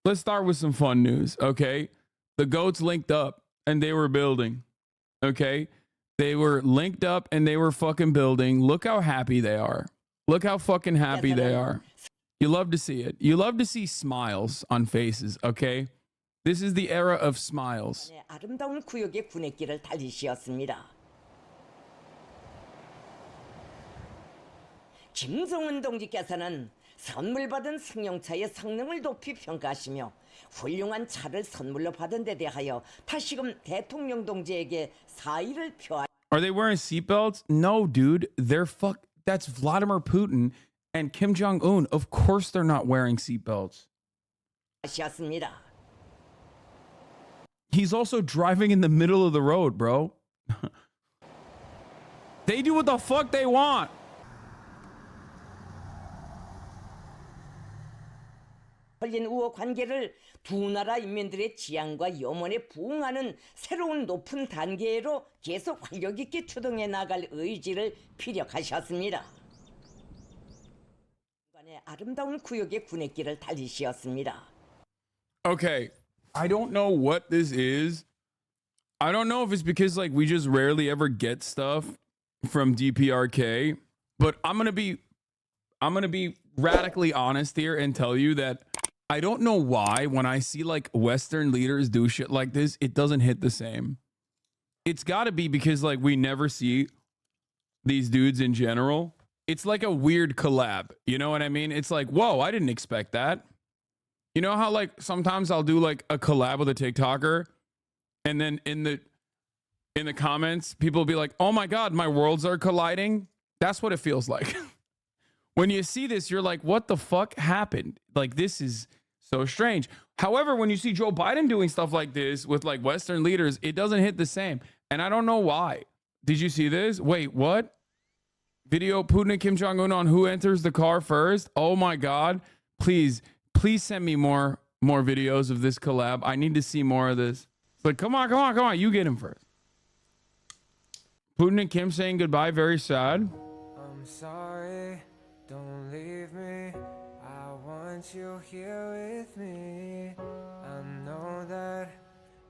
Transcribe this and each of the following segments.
let's start with some fun news, okay? The goats linked up and they were building, okay? They were linked up and they were fucking building. Look how happy they are. Look how fucking happy they are. You love to see it. You love to see smiles on faces, okay? This is the era of smiles. 아름다운 구역의 군의길을 달리시었습니다. 김정은 동지께서는 선물 받은 승용차의 성능을 높이 평가하시며 훌륭한 차를 선물로 받은 데 대하여 다시금 대통령 동지에게 사의를 표하. Are they wearing seatbelts? No, dude. That's Vladimir Putin and Kim Jong-un. Of course they're not wearing seatbelts. 하셨습니다. He's also driving in the middle of the road, bro. They do what the fuck they want. 걸린 우호 관계를 두 나라 인민들의 지향과 염원에 부응하는 새로운 높은 단계로 계속 활력 있게 추동해 나갈 의지를 피력하셨습니다. 아름다운 구역의 군의길을 달리시었습니다. Okay, I don't know what this is. I don't know if it's because like we just rarely ever get stuff from DPRK, but I'm gonna be radically honest here and tell you that I don't know why when I see like Western leaders do shit like this, it doesn't hit the same. It's got to be because like we never see these dudes in general. It's like a weird collab. You know what I mean? It's like, whoa, I didn't expect that. You know how like sometimes I'll do like a collab with a TikToker and then in the comments, people will be like, oh my God, my worlds are colliding. That's what it feels like. When you see this, you're like, what the fuck happened? Like, this is so strange. However, when you see Joe Biden doing stuff like this with like Western leaders, it doesn't hit the same. And I don't know why. Did you see this? Wait, what? Video Putin and Kim Jong-un on who enters the car first. Oh my God. Please send me more videos of this collab. I need to see more of this. It's like, come on. You get him first. Putin and Kim saying goodbye. Very sad. I'm sorry. Don't leave me, I want you here with me. I know that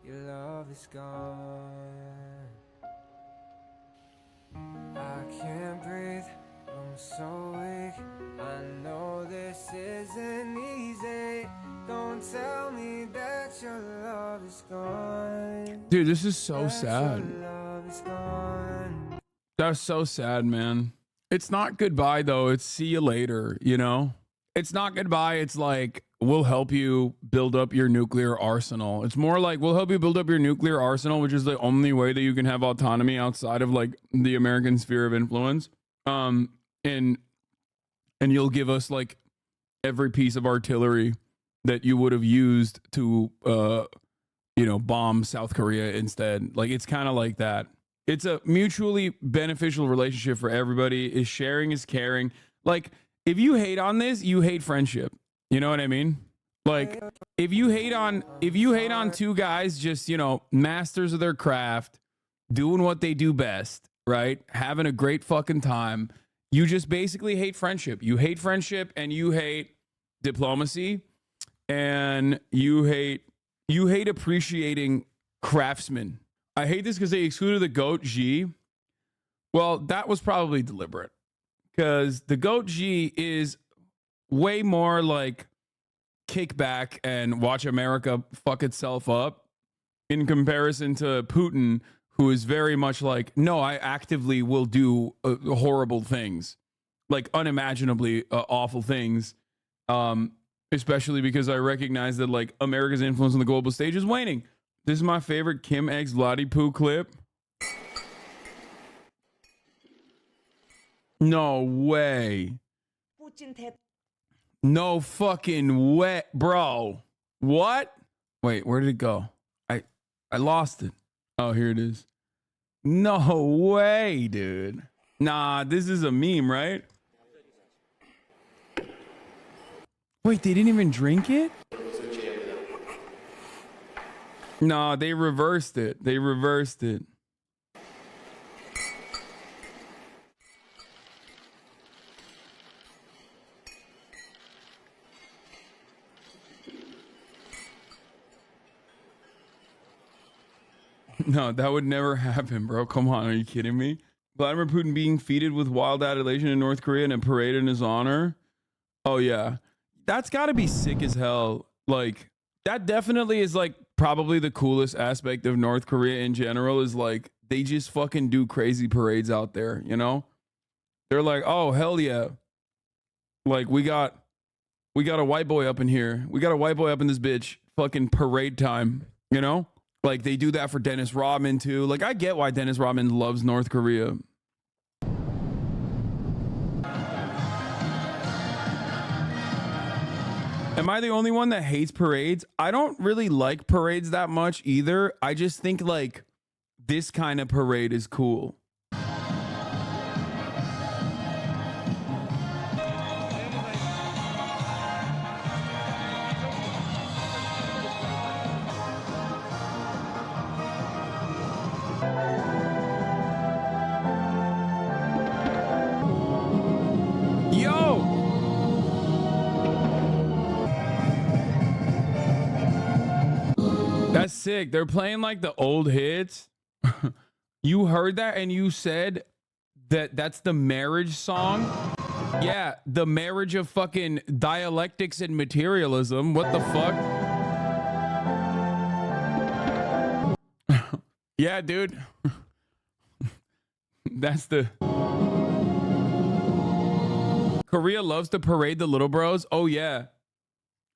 your love is gone. I can't breathe, I'm so weak. I know this isn't easy. Don't tell me that your love is gone. Dude, this is so sad. Your love is gone. That's so sad, man. It's not goodbye, though. It's see you later, you know? It's not goodbye. It's like, we'll help you build up your nuclear arsenal. It's more like, we'll help you build up your nuclear arsenal, which is the only way that you can have autonomy outside of, like, the American sphere of influence. And you'll give us, like, every piece of artillery that you would have used to, bomb South Korea instead. Like, it's kind of like that. It's a mutually beneficial relationship for everybody. Is sharing is caring. Like, if you hate on this, you hate friendship. You know what I mean? Like, if you hate on two guys just, masters of their craft, doing what they do best, right? Having a great fucking time, you just basically hate friendship. You hate friendship and you hate diplomacy and you hate appreciating craftsmen. I hate this because they excluded the GOAT G. Well, that was probably deliberate because the GOAT G is way more like kick back and watch America fuck itself up in comparison to Putin, who is very much like, no, I actively will do horrible things, like unimaginably awful things, especially because I recognize that like America's influence on the global stage is waning. This is my favorite Kim X Vladipoo clip. No way. No fucking way, bro. What? Wait, where did it go? I lost it. Oh, here it is. No way, dude. Nah, this is a meme, right? Wait, they didn't even drink it? No, they reversed it. They reversed it. No, that would never happen, bro. Come on, are you kidding me? Vladimir Putin being feted with wild adulation in North Korea and a parade in his honor. Oh yeah, that's got to be sick as hell. Like that definitely is like probably the coolest aspect of North Korea in general is like they just fucking do crazy parades out there, you know? They're like, "Oh, hell yeah. Like we got a white boy up in here. We got a white boy up in this bitch. Fucking parade time, you know?" Like they do that for Dennis Rodman too. Like I get why Dennis Rodman loves North Korea. Am I the only one that hates parades? I don't really like parades that much either. I just think like this kind of parade is cool. Yo! That's sick. They're playing like the old hits. You heard that and you said that that's the marriage song? Yeah, the marriage of fucking dialectics and materialism. What the fuck? Yeah, dude. That's the... Korea loves to parade the little bros. Oh, yeah.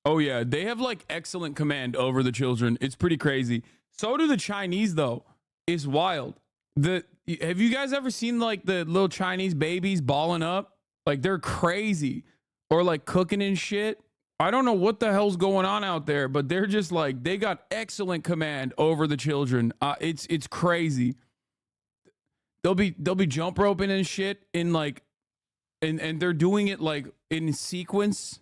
Oh, yeah. They have like excellent command over the children. It's pretty crazy. So do the Chinese, though. It's wild. Have you guys ever seen like the little Chinese babies balling up? Like they're crazy. Or like cooking and shit. I don't know what the hell's going on out there, but they're just like, they got excellent command over the children. It's crazy. They'll be jump roping and shit in like, and they're doing it like in sequence.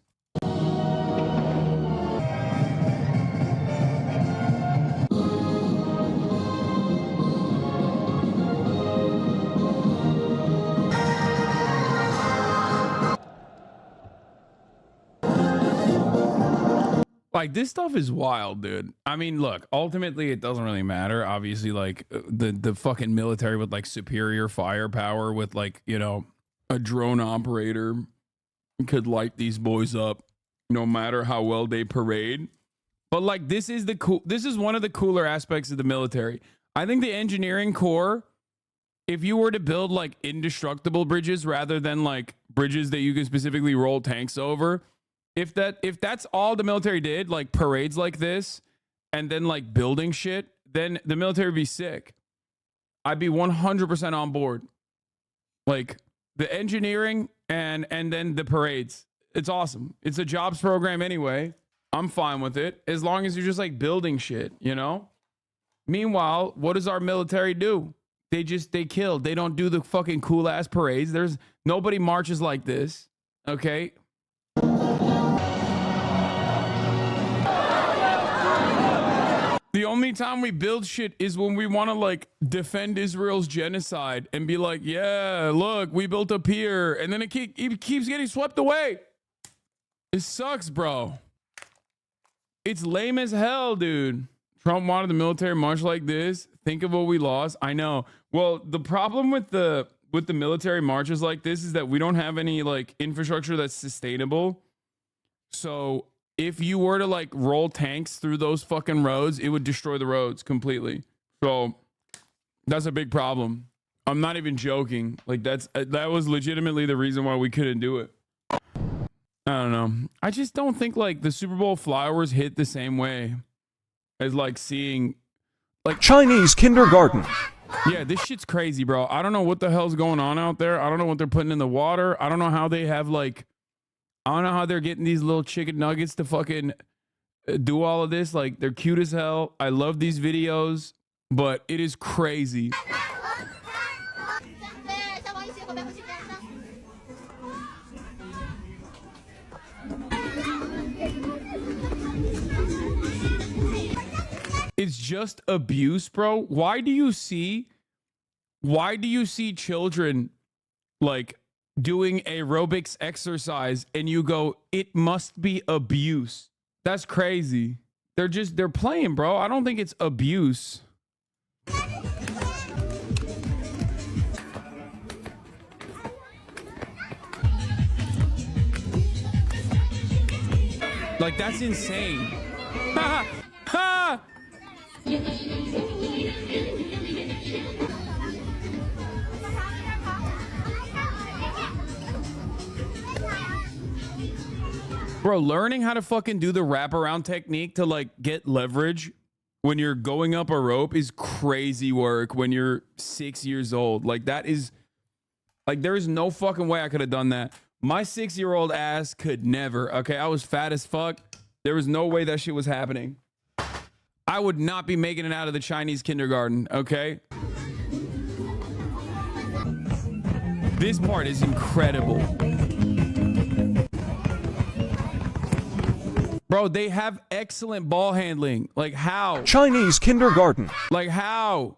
Like this stuff is wild, dude. I mean, look, ultimately it doesn't really matter. Obviously, like the fucking military with like superior firepower with like, you know, a drone operator could light these boys up no matter how well they parade. But like this is one of the cooler aspects of the military. I think the engineering corps, if you were to build like indestructible bridges rather than like bridges that you can specifically roll tanks over, if that's all the military did, like parades like this and then like building shit, then the military would be sick. I'd be 100% on board. Like the engineering and then the parades. It's awesome. It's a jobs program anyway. I'm fine with it as long as you're just like building shit, you know? Meanwhile, what does our military do? They kill. They don't do the fucking cool ass parades. There's nobody marches like this. Okay? The only time we build shit is when we want to like defend Israel's genocide and be like, yeah, look, we built a pier, and then it keeps getting swept away. It sucks, bro. It's lame as hell, dude. Trump wanted the military march like this. Think of what we lost. I know. Well, the problem with the military marches like this is that we don't have any like infrastructure that's sustainable. So if you were to like roll tanks through those fucking roads, it would destroy the roads completely. So that's a big problem. I'm not even joking. Like that was legitimately the reason why we couldn't do it. I don't know. I just don't think like the Super Bowl flowers hit the same way as like seeing like Chinese kindergarten. Yeah, this shit's crazy, bro. I don't know what the hell's going on out there. I don't know what they're putting in the water. I don't know how they have like, I don't know how they're getting these little chicken nuggets to fucking do all of this. Like they're cute as hell. I love these videos, but it is crazy. It's just abuse, bro. Why do you see children like doing aerobics exercise and you go, it must be abuse? That's crazy. They're playing, bro. I don't think it's abuse. Like, that's insane. Ha ha! Bro, learning how to fucking do the wraparound technique to like get leverage when you're going up a rope is crazy work when you're 6 years old. Like, that is like, there is no fucking way I could have done that. My 6-year-old ass could never. Okay, I was fat as fuck. There was no way that shit was happening. I would not be making it out of the Chinese kindergarten. Okay. This part is incredible. Bro, they have excellent ball handling. Like, how? Chinese kindergarten. Like, how?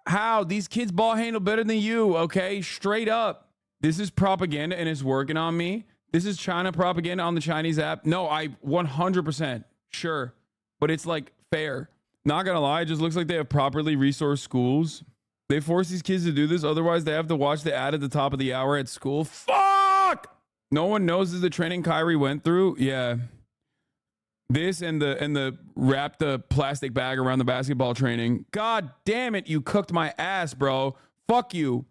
How? These kids ball handle better than you, okay? Straight up. This is propaganda and it's working on me. This is China propaganda on the Chinese app. No, I 100% sure. But it's like fair. Not gonna lie, it just looks like they have properly resourced schools. They force these kids to do this. Otherwise, they have to watch the ad at the top of the hour at school. Fuck! No one knows the training Kyrie went through. Yeah. This and the wrap the plastic bag around the basketball training. God damn it, you cooked my ass, bro. Fuck you.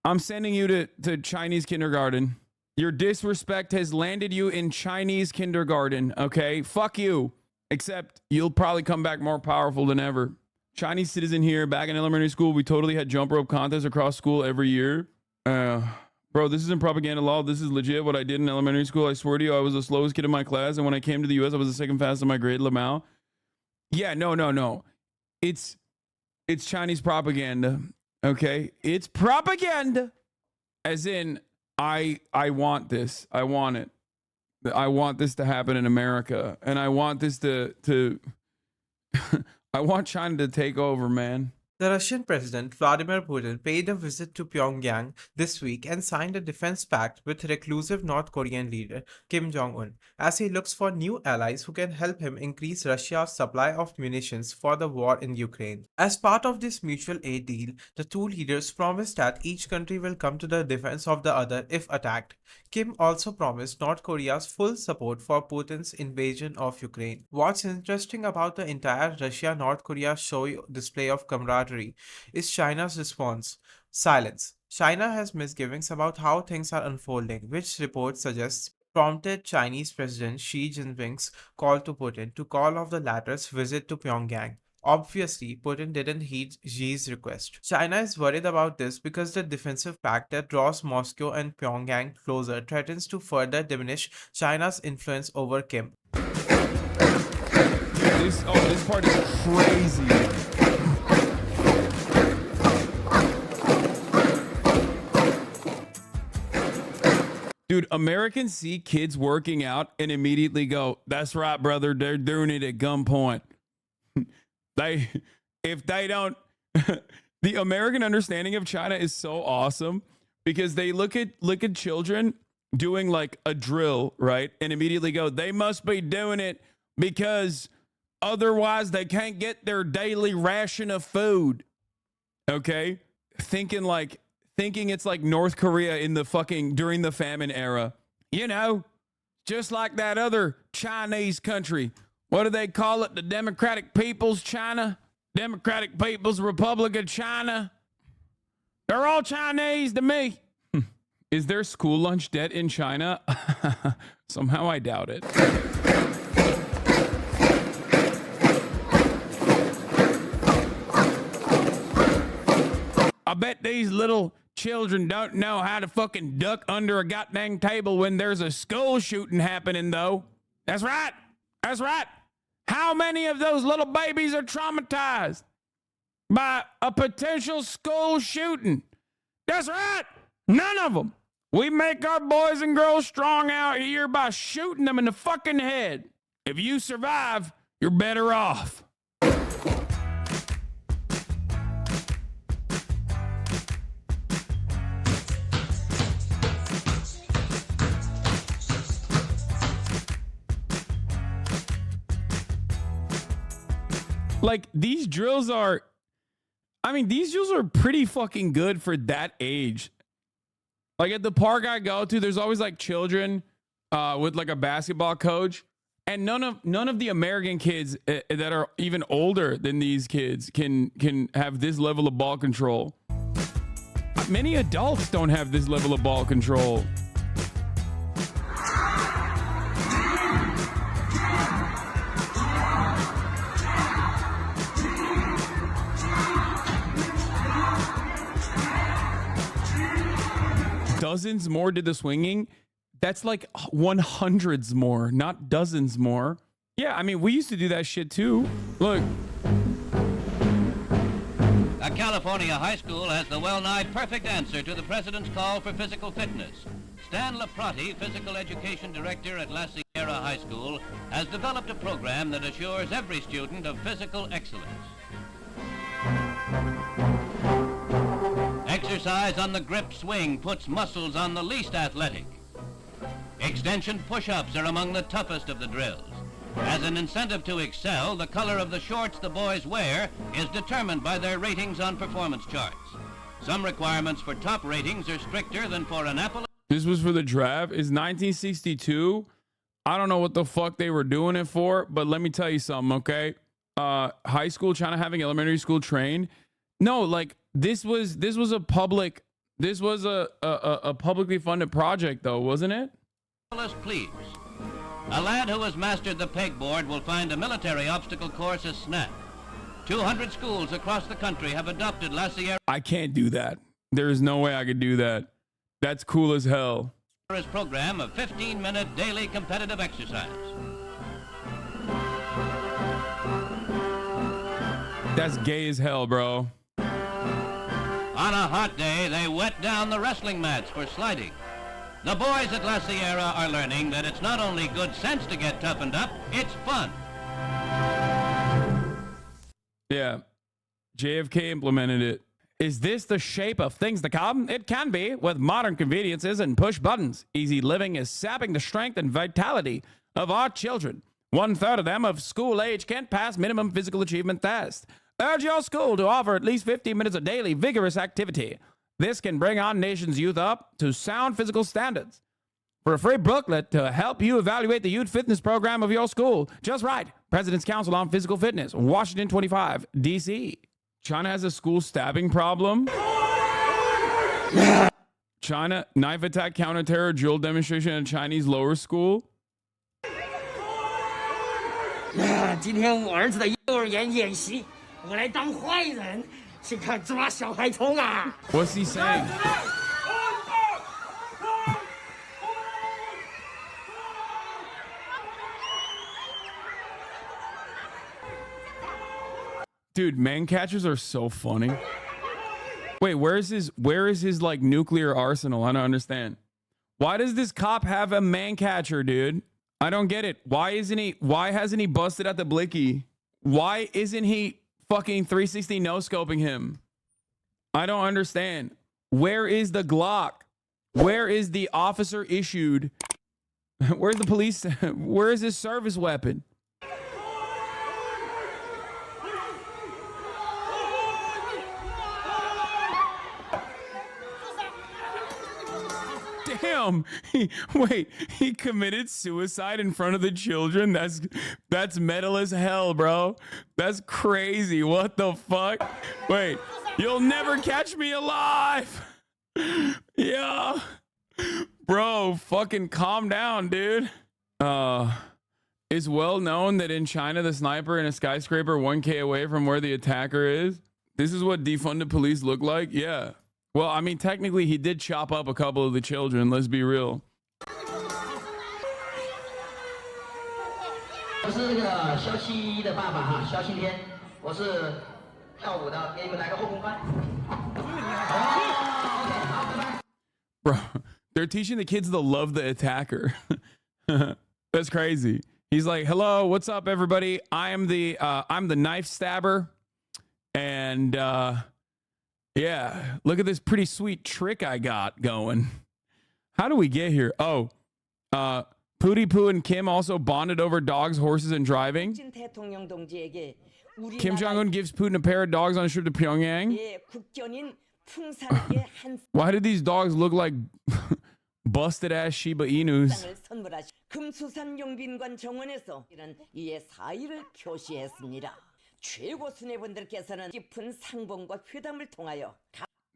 I'm sending you to Chinese kindergarten. Your disrespect has landed you in Chinese kindergarten, okay? Fuck you. Except you'll probably come back more powerful than ever. Chinese citizen here, back in elementary school, we totally had jump rope contests across school every year. Bro, this isn't propaganda law. This is legit what I did in elementary school. I swear to you, I was the slowest kid in my class. And when I came to the US, I was the second fastest in my grade, Lamau. Yeah, no. It's Chinese propaganda. Okay? It's propaganda. As in, I want this. I want it. I want this to happen in America. And I want this to I want China to take over, man. The Russian President Vladimir Putin paid a visit to Pyongyang this week and signed a defense pact with reclusive North Korean leader Kim Jong-un as he looks for new allies who can help him increase Russia's supply of munitions for the war in Ukraine. As part of this mutual aid deal, the two leaders promised that each country will come to the defense of the other if attacked. Kim also promised North Korea's full support for Putin's invasion of Ukraine. What's interesting about the entire Russia-North Korea show display of camaraderie is China's response. Silence. China has misgivings about how things are unfolding, which report suggests prompted Chinese President Xi Jinping's call to Putin to call off the latter's visit to Pyongyang. Obviously, Putin didn't heed Xi's request. China is worried about this because the defensive pact that draws Moscow and Pyongyang closer threatens to further diminish China's influence over Kim. This part is crazy. Dude, Americans see kids working out and immediately go, "That's right, brother. They're doing it at gunpoint." If they don't, the American understanding of China is so awesome because they look at children doing like a drill, right? And immediately go, "They must be doing it because otherwise they can't get their daily ration of food." Okay? Thinking it's like North Korea in the fucking during the famine era. You know, just like that other Chinese country. What do they call it? The Democratic People's China? Democratic People's Republic of China? They're all Chinese to me. Is there school lunch debt in China? Somehow I doubt it. I bet these little children don't know how to fucking duck under a goddamn table when there's a school shooting happening, though. That's right. That's right. How many of those little babies are traumatized by a potential school shooting? That's right. None of them. We make our boys and girls strong out here by shooting them in the fucking head. If you survive, you're better off. Like, these drills are pretty fucking good for that age. Like, at the park I go to, there's always like children with like a basketball coach. And none of the American kids that are even older than these kids can have this level of ball control. Many adults don't have this level of ball control. Dozens more did the swinging. That's like 100s more, not dozens more. Yeah, I mean, we used to do that shit too. Look. A California high school has the well-nigh perfect answer to the president's call for physical fitness. Stan Laprati, physical education director at La Sierra High School, has developed a program that assures every student of physical excellence. Exercise on the grip swing puts muscles on the least athletic. Extension push-ups are among the toughest of the drills. As an incentive to excel, the color of the shorts the boys wear is determined by their ratings on performance charts. Some requirements for top ratings are stricter than for an Apple. This was for the draft. It's 1962. I don't know what the fuck they were doing it for, but let me tell you something, okay? High school China having elementary school trained. No, like this was a publicly funded project though, wasn't it? Plebes. A lad who has mastered the pegboard will find a military obstacle course a snap. 200 schools across the country have adopted La Sierra's I can't do that. There is no way I could do that. That's cool as hell. program of 15-minute daily competitive exercise. That's gay as hell, bro. On a hot day, they wet down the wrestling mats for sliding. The boys at La Sierra are learning that it's not only good sense to get toughened up, it's fun. Yeah. JFK implemented it. Is this the shape of things to come? It can be, with modern conveniences and push buttons. Easy living is sapping the strength and vitality of our children. 1/3 of them of school age can't pass minimum physical achievement test. Urge your school to offer at least 15 minutes of daily vigorous activity. This can bring our nation's youth up to sound physical standards. For a free booklet to help you evaluate the youth fitness program of your school, just write President's Council on Physical Fitness, Washington 25, D.C. China has a school stabbing problem. China knife attack counter-terror drill demonstration at a Chinese lower school. 今天我儿子的幼儿园演习，我来当坏人，是看抓小孩童啊！ What's he saying? Dude, man catchers are so funny. Wait, where is his like nuclear arsenal? I don't understand. Why does this cop have a man catcher, dude? I don't get it. Why hasn't he busted at the blicky? Why isn't he fucking 360 no scoping him? I don't understand. Where is the Glock? Where is the officer issued? Where's the police? Where is his service weapon? Damn. He committed suicide in front of the children. That's metal as hell, bro. That's crazy. What the fuck? Wait, you'll never catch me alive. Yeah. Bro, fucking calm down, dude. It's well known that in China, the sniper in a skyscraper 1K away from where the attacker is. This is what defunded police look like? Yeah. Well, I mean, technically, he did chop up a couple of the children. Let's be real. 我是那个肖七的爸爸哈，肖庆天，我是跳舞的，给你们来个后空翻。Bro, they're teaching the kids to love the attacker. That's crazy. He's like, "Hello, what's up, everybody? I'm the knife stabber, and yeah, look at this pretty sweet trick I got going. How do we get here? Oh, Pootie Poo and Kim also bonded over dogs, horses, and driving. 진 대통령 동지에게 Kim Jong-un gives Putin a pair of dogs on a trip to Pyongyang. 국견인 풍산의 한 Why do these dogs look like busted ass Shiba Inus. 상을 선물하시 금수산 용빈관 정원에서 이런 이에 사의를 표시했습니다. 최고 수뇌분들께서는 깊은 상봉과 회담을 통하여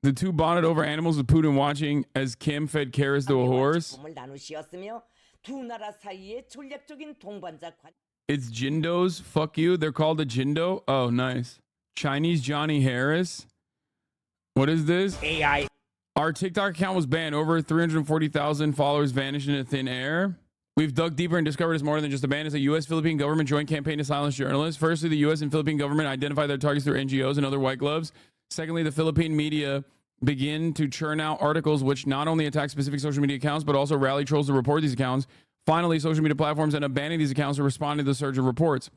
The two bonded over animals with Putin watching as Kim fed carrots to a horse. 감을 나누시었으며 두 나라 사이의 전략적인 동반자 관. It's Jindos. Fuck you. They're called a Jindo. Oh, nice. Chinese Johnny Harris. What is this? AI. Our TikTok account was banned. Over 340,000 followers vanished into thin air. We've dug deeper and discovered it's more than just a ban. It's a U.S.-Philippine government joint campaign to silence journalists. Firstly, the U.S. and Philippine government identify their targets through NGOs and other white gloves. Secondly, the Philippine media begin to churn out articles which not only attack specific social media accounts, but also rally trolls to report these accounts. Finally, social media platforms end up banning these accounts to respond to the surge of reports.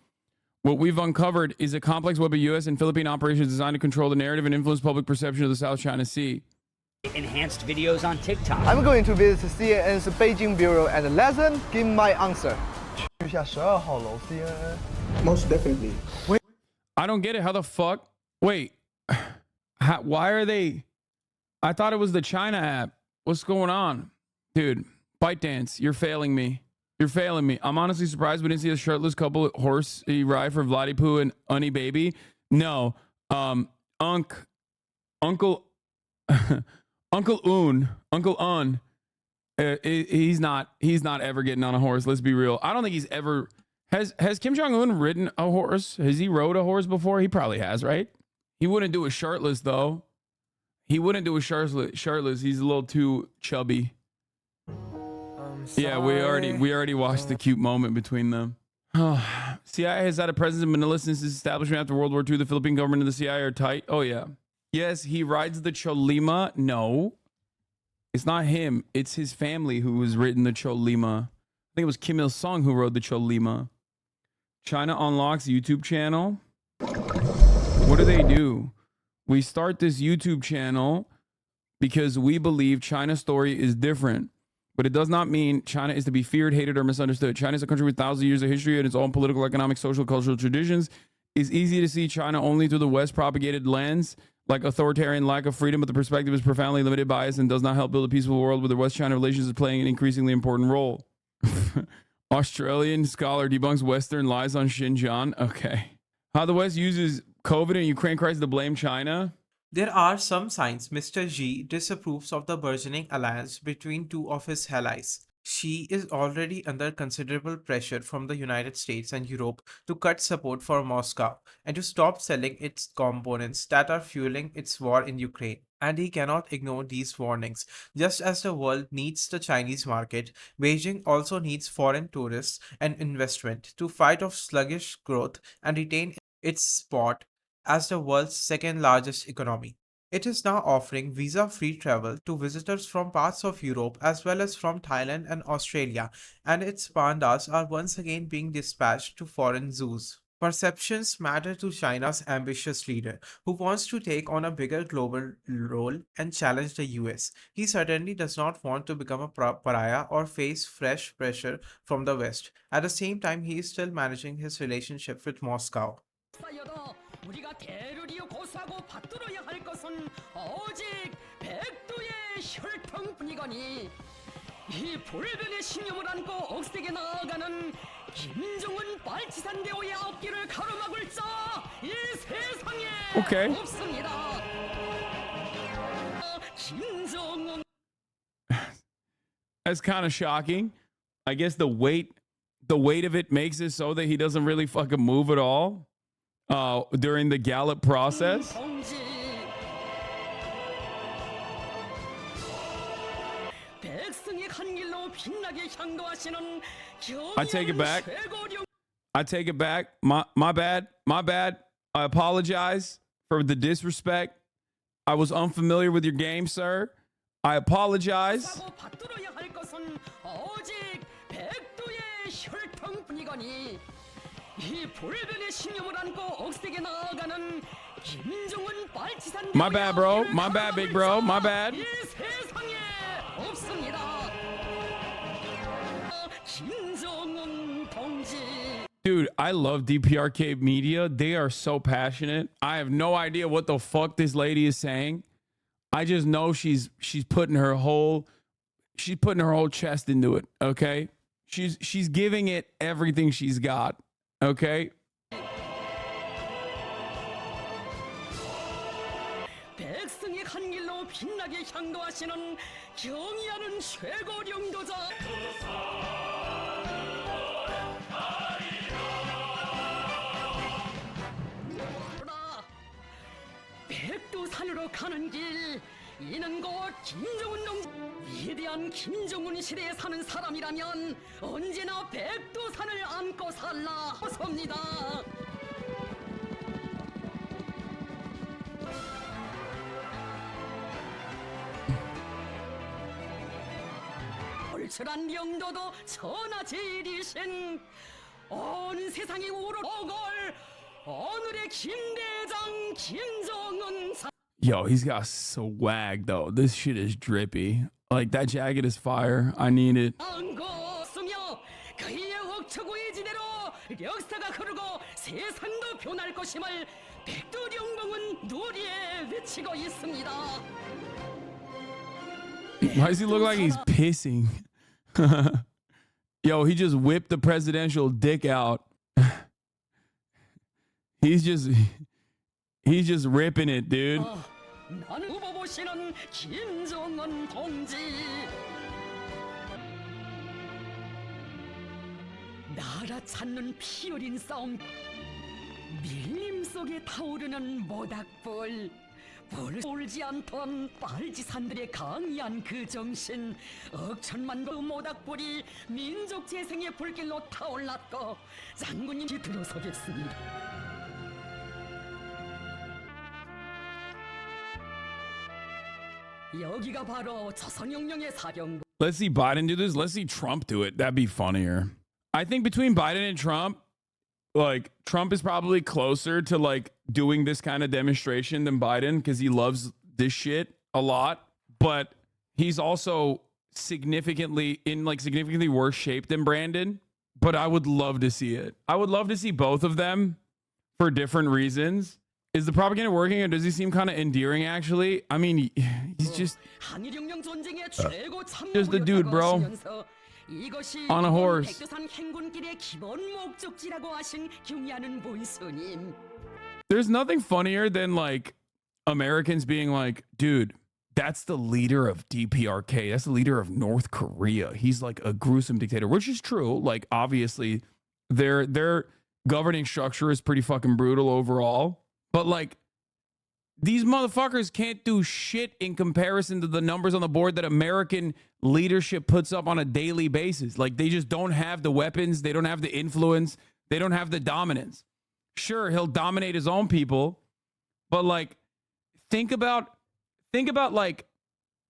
What we've uncovered is a complex web of U.S. and Philippine operations designed to control the narrative and influence public perception of the South China Sea. Enhanced videos on TikTok. I'm going to visit CNN's Beijing bureau and let them give my answer. 去一下12号楼 CNN。 Most definitely. I don't get it. How the fuck? Wait. Why are they? I thought it was the China app. What's going on? Dude, ByteDance, you're failing me. You're failing me. I'm honestly surprised we didn't see a shirtless couple horse ride for Vladipu and Unny Baby. No. Uncle Uncle Un, he's not ever getting on a horse. Let's be real. I don't think he's ever has Kim Jong-un ridden a horse? Has he rode a horse before? He probably has, right? He wouldn't do it shirtless though. He wouldn't do it shirtless. He's a little too chubby. Yeah, we already watched the cute moment between them. CIA has had a presence in Manila since its establishment after World War II. The Philippine government and the CIA are tight. Oh yeah. Yes, he rides the Cholima. No, it's not him. It's his family who has ridden the Cholima. I think it was Kim Il-sung who rode the Cholima. China unlocks YouTube channel. What do? We start this YouTube channel because we believe China's story is different. But it does not mean China is to be feared, hated, or misunderstood. China is a country with thousands of years of history and its own political, economic, social, cultural traditions. It's easy to see China only through the West-propagated lens, like authoritarian lack of freedom, but the perspective is profoundly limited, biased, and does not help build a peaceful world where the West-China relations is playing an increasingly important role. Australian scholar debunks Western lies on Xinjiang. Okay. How the West uses COVID and Ukraine crisis to blame China. There are some signs Mr. Xi disapproves of the burgeoning alliance between two of his allies. Xi is already under considerable pressure from the United States and Europe to cut support for Moscow and to stop selling its components that are fueling its war in Ukraine. And he cannot ignore these warnings. Just as the world needs the Chinese market, Beijing also needs foreign tourists and investment to fight off sluggish growth and retain its spot as the world's second largest economy. It is now offering visa-free travel to visitors from parts of Europe as well as from Thailand and Australia, and its pandas are once again being dispatched to foreign zoos. Perceptions matter to China's ambitious leader, who wants to take on a bigger global role and challenge the US. He certainly does not want to become a pariah or face fresh pressure from the West. At the same time, he is still managing his relationship with Moscow. 우리가 대르리어 고수하고 받들어야 할 것은 오직 백두의 혈통뿐이거니 이 불변의 신념을 안고 억세게 나아가는 김정은 빨치산대오의 앞길을 가로막을 자 이 세상에 Okay. 없습니다. 김정은 That's kind of shocking. I guess the weight of it makes it so that he doesn't really fucking move at all. During the Gallup process. I take it back. I take it back. My bad. My bad. I apologize for the disrespect. I was unfamiliar with your game, sir. I apologize. My bad, bro. My bad, big bro. My bad. Dude, I love DPRK Media. They are so passionate. I have no idea what the fuck this lady is saying. I just know she's putting her whole she's putting her whole chest into it. Okay, she's giving it everything she's got. Okay. 백성의 한 길로 빛나게 향도하시는 경의하는 최고領導者. 백두산으로 가는 길, 이는 곧 김정은 동지. 위대한 김정은 시대에 사는 사람이라면 언제나 백두산을 안고 살라 섭니다. 얼철한 명도도 천하제일이신 온 세상이 우러걸 오늘의 김대장 김정은. Yo, he's got swag though. This shit is drippy. Like that jacket is fire. I need it. 그의 억처구의 지대로 역사가 흐르고 세상도 변할 것임을 백두령봉은 누리에 외치고 있습니다. Why does he look like he's pissing? Yo, he just whipped the presidential dick out. He's just ripping it, dude. 나는 후보 보시는 김정은 동지. 나라 찾는 피 어린 싸움. 밀림 속에 타오르는 모닥불. 불을 쏠지 않던 빨지산들의 강이한 그 정신. 억천만 그 모닥불이 민족 재생의 불길로 타올랐고 장군님이 들어서겠습니다. 여기가 바로 조선혁명의 사령부. Let's see Biden do this. Let's see Trump do it. That'd be funnier. I think between Biden and Trump, like Trump is probably closer to like doing this kind of demonstration than Biden because he loves this shit a lot, but he's also significantly worse shape than Brandon. But I would love to see it. I would love to see both of them for different reasons. Is the propaganda working, or does he seem kind of endearing, actually? I mean, he's just the dude, bro. On a horse. There's nothing funnier than, like, Americans being like, dude, that's the leader of DPRK. That's the leader of North Korea. He's, like, a gruesome dictator, which is true. Like, obviously, their governing structure is pretty fucking brutal overall. But, like, these motherfuckers can't do shit in comparison to the numbers on the board that American leadership puts up on a daily basis. Like, they just don't have the weapons. They don't have the influence. They don't have the dominance. Sure, he'll dominate his own people. But, like, think about like,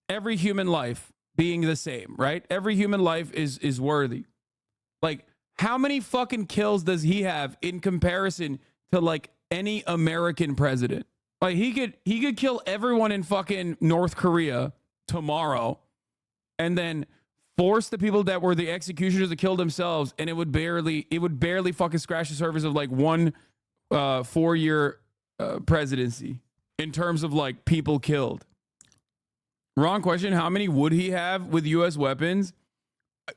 every human life being the same, right? Every human life is worthy. Like, how many fucking kills does he have in comparison to, like, any American president? Like, he could kill everyone in fucking North Korea tomorrow and then force the people that were the executioners to kill themselves, and it would barely fucking scratch the surface of like one 4-year presidency in terms of like people killed. Wrong question. How many would he have with US weapons?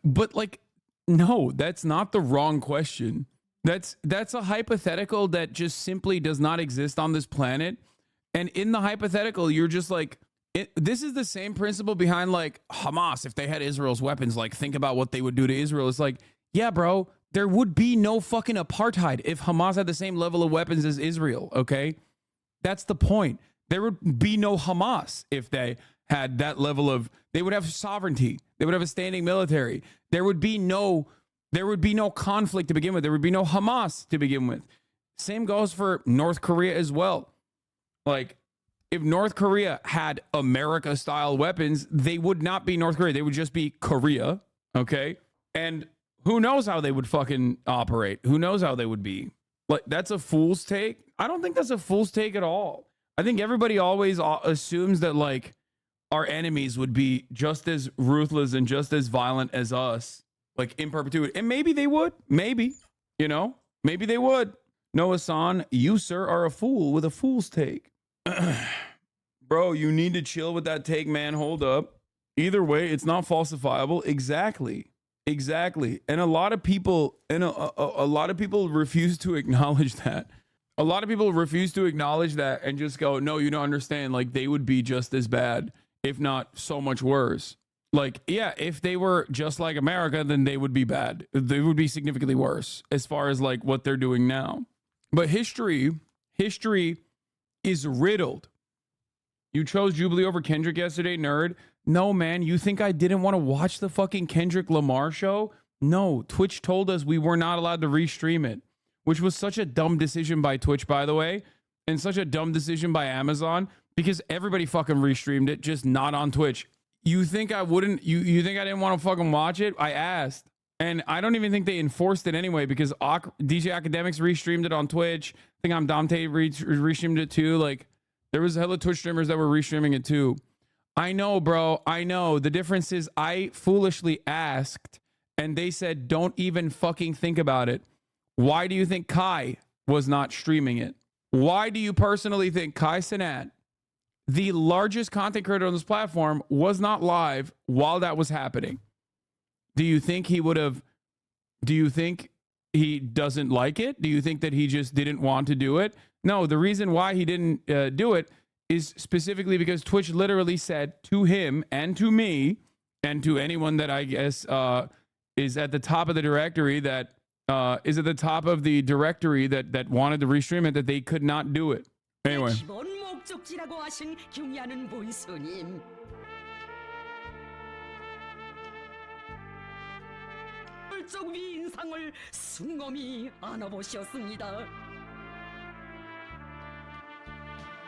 But like, no, that's not the wrong question. That's a hypothetical that just simply does not exist on this planet. And in the hypothetical, you're just like, this is the same principle behind like Hamas. If they had Israel's weapons, like think about what they would do to Israel. It's like, yeah, bro, there would be no fucking apartheid if Hamas had the same level of weapons as Israel. Okay. That's the point. There would be no Hamas if they had that level of, they would have sovereignty. They would have a standing military. There would be no conflict to begin with. There would be no Hamas to begin with. Same goes for North Korea as well. Like, if North Korea had America-style weapons, they would not be North Korea. They would just be Korea, okay? And who knows how they would fucking operate? Who knows how they would be? Like, that's a fool's take? I don't think that's a fool's take at all. I think everybody always assumes that, like, our enemies would be just as ruthless and just as violent as us, like, in perpetuity. And maybe they would. Maybe. You know? Maybe they would. No, Hasan, you, sir, are a fool with a fool's take. Bro, you need to chill with that take, man. Hold up. Either way, it's not falsifiable. Exactly. Exactly. And a lot of people a lot of people refuse to acknowledge that. A lot of people refuse to acknowledge that and just go, "No, you don't understand. Like they would be just as bad, if not so much worse." Like, yeah, if they were just like America, then they would be bad. They would be significantly worse as far as like what they're doing now. But history is riddled. You chose Jubilee over Kendrick yesterday, nerd. No, man, you think I didn't want to watch the fucking Kendrick Lamar show? No, Twitch told us we were not allowed to restream it, which was such a dumb decision by Twitch, by the way, and such a dumb decision by Amazon because everybody fucking restreamed it, just not on Twitch. You think I wouldn't? You think I didn't want to fucking watch it? I asked. And I don't even think they enforced it anyway because DJ Academics restreamed it on Twitch. I think I'm Dante restreamed it too. Like, there was hella Twitch streamers that were restreaming it too. I know, bro. I know. The difference is I foolishly asked and they said, don't even fucking think about it. Why do you think Kai was not streaming it? Why do you personally think Kai Cenat, the largest content creator on this platform, was not live while that was happening? Do you think he would have? Do you think he doesn't like it? Do you think that he just didn't want to do it? No, the reason why he didn't do it is specifically because Twitch literally said to him and to me and to anyone that I guess is at the top of the directory that wanted to restream it that they could not do it. Anyway. 기본 목적지라고 하신 경의하는 보이스님. 적 위인상을 숭엄히 안아보셨습니다.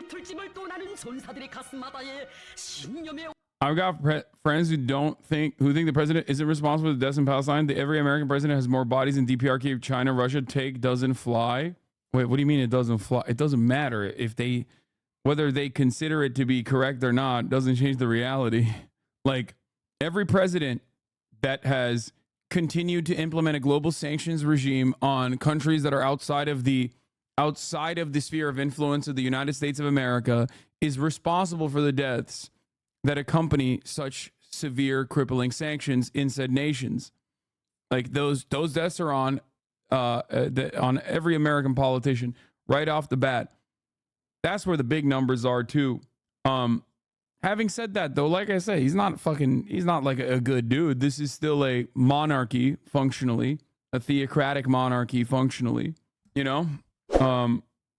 틀집을 떠나는 전사들의 가슴마다에 신념의 I've got friends who think the president isn't responsible for the deaths in Palestine. Every American president has more bodies than DPRK, China, Russia take doesn't fly. Wait, what do you mean it doesn't fly? It doesn't matter if whether they consider it to be correct or not doesn't change the reality. Like every president that has continued to implement a global sanctions regime on countries that are outside of the sphere of influence of the United States of America is responsible for the deaths that accompany such severe crippling sanctions in said nations. Like those deaths are on every American politician right off the bat. That's where the big numbers are too. Having said that, though, like I say, he's not like a good dude. This is still a monarchy functionally, a theocratic monarchy functionally, you know?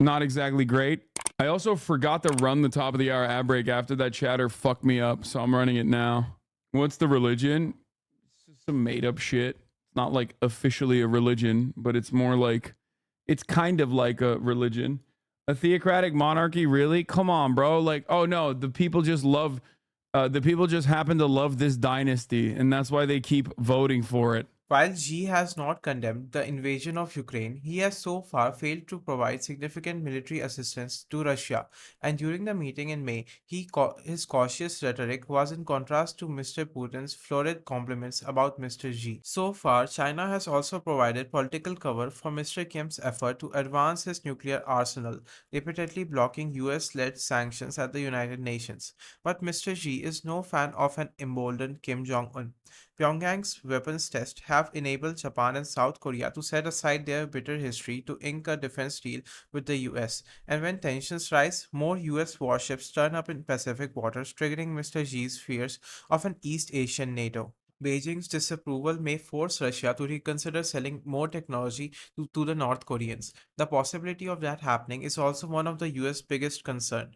Not exactly great. I also forgot to run the top of the hour ad break after that chatter fucked me up, so I'm running it now. What's the religion? It's just some made up shit. It's not like officially a religion, but it's more like, it's kind of like a religion. A theocratic monarchy, really? Come on, bro. Like, oh no, the people just happen to love this dynasty, and that's why they keep voting for it. While Xi has not condemned the invasion of Ukraine, he has so far failed to provide significant military assistance to Russia. And during the meeting in May, his cautious rhetoric was in contrast to Mr. Putin's florid compliments about Mr. Xi. So far, China has also provided political cover for Mr. Kim's effort to advance his nuclear arsenal, repeatedly blocking US-led sanctions at the United Nations. But Mr. Xi is no fan of an emboldened Kim Jong-un. Pyongyang's weapons tests have enabled Japan and South Korea to set aside their bitter history to ink a defense deal with the US. And when tensions rise, more US warships turn up in Pacific waters, triggering Mr. Xi's fears of an East Asian NATO. Beijing's disapproval may force Russia to reconsider selling more technology to the North Koreans. The possibility of that happening is also one of the US' biggest concerns.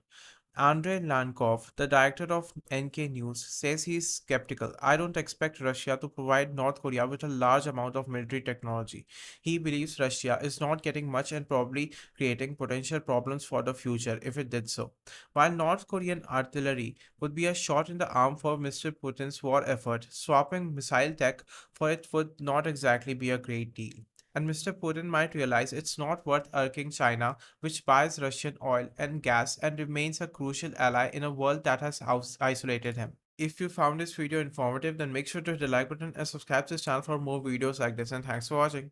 Andrei Lankov, the director of NK News, says he is skeptical. I don't expect Russia to provide North Korea with a large amount of military technology. He believes Russia is not getting much and probably creating potential problems for the future if it did so. While North Korean artillery would be a shot in the arm for Mr. Putin's war effort, swapping missile tech for it would not exactly be a great deal. And Mr. Putin might realize it's not worth irking China, which buys Russian oil and gas and remains a crucial ally in a world that has isolated him. If you found this video informative, then make sure to hit the like button and subscribe to this channel for more videos like this, and thanks for watching.